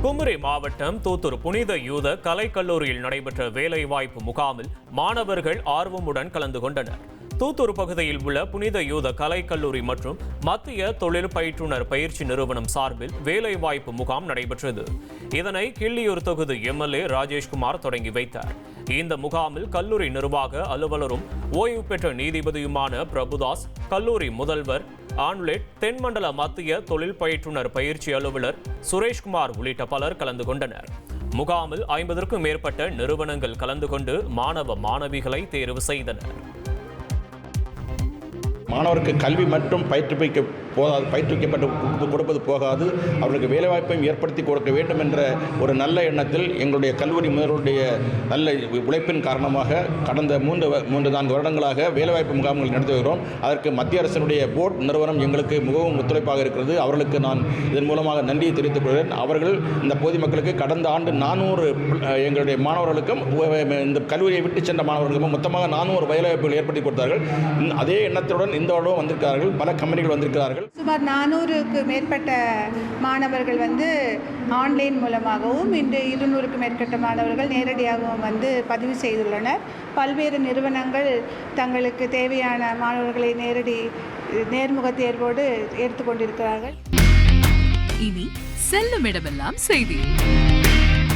குமரி மாவட்டம் தூத்துர் புனித யூத கலைக்கல்லூரியில் நடைபெற்ற வேலைவாய்ப்பு முகாமில் மாணவர்கள் ஆர்வமுடன் கலந்து கொண்டனர். தூத்துர் பகுதியில் உள்ள புனித யூத கலைக்கல்லூரி மற்றும் மத்திய தொழில் பயிற்றுனர் பயிற்சி நிறுவனம் சார்பில் வேலைவாய்ப்பு முகாம் நடைபெற்றது. இதனை கிள்ளியூர் தொகுதி எம்எல்ஏ ராஜேஷ்குமார் தொடங்கி வைத்தார். இந்த முகாமில் கல்லூரி நிர்வாக அலுவலரும் ஓய்வு பெற்ற நீதிபதியுமான பிரபுதாஸ், கல்லூரி முதல்வர் ஆன்லெட், தென்மண்டல மத்திய தொழில் பயிற்றுனர் பயிற்சி அலுவலர் சுரேஷ்குமார் உள்ளிட்ட பலர் கலந்து கொண்டனர். முகாமில் 50க்கும் மேற்பட்ட நிறுவனங்கள் கலந்து கொண்டு மாணவ மாணவிகளை தேர்வு செய்தனர். மாணவருக்கு கல்வி மற்றும் பயிற்றுவிக்கப்பட்டு கொடுப்பது போகாது, அவர்களுக்கு வேலைவாய்ப்பையும் ஏற்படுத்தி கொடுக்க வேண்டும் என்ற ஒரு நல்ல எண்ணத்தில் எங்களுடைய கல்லூரி முதல்வருடைய நல்ல உழைப்பின் காரணமாக கடந்த 3-4 வருடங்களாக வேலைவாய்ப்பு முகாம்கள் நடத்தி வருகிறோம். அதற்கு மத்திய அரசினுடைய போர்ட் நிறுவனம் எங்களுக்கு மிகவும் ஒத்துழைப்பாக இருக்கிறது. அவர்களுக்கு நான் இதன் மூலமாக நன்றியை தெரிவித்துக் கொள்கிறேன். அவர்கள் இந்த பகுதி மக்களுக்கு கடந்த ஆண்டு 400 எங்களுடைய மாணவர்களுக்கும் இந்த கல்லூரியை விட்டு சென்ற மாணவர்களுக்கும் மொத்தமாக 400 வேலைவாய்ப்புகள் ஏற்படுத்தி கொடுத்தார்கள். அதே எண்ணத்துடன் இந்த வருடம் வந்திருக்கிறார்கள், பல கம்பெனிகள் வந்திருக்கிறார்கள். சுமார் 400க்கு மேற்பட்ட மாணவர்கள் ஆன்லைன் மூலமாகவும், இன்று 200க்கும் மேற்பட்ட மாணவர்கள் நேரடியாகவும் பதிவு செய்துள்ளனர். பல்வேறு நிறுவனங்கள் தங்களுக்கு தேவையான மாணவர்களை நேர்முக தேர்வோடு எடுத்துக்கொண்டிருக்கிறார்கள். இனி செல்லும் இடமெல்லாம் செய்தி.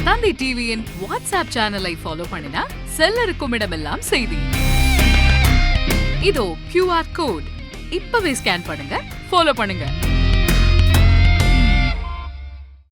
தந்தை டிவியின் வாட்ஸ்அப் சேனலை ஃபாலோ பண்ணினா செல்லருக்கும் இடமெல்லாம் செய்தி. இதோ QR கோட் இப்பவே ஸ்கேன் பண்ணுங்க, ஃபாலோ பண்ணுங்க.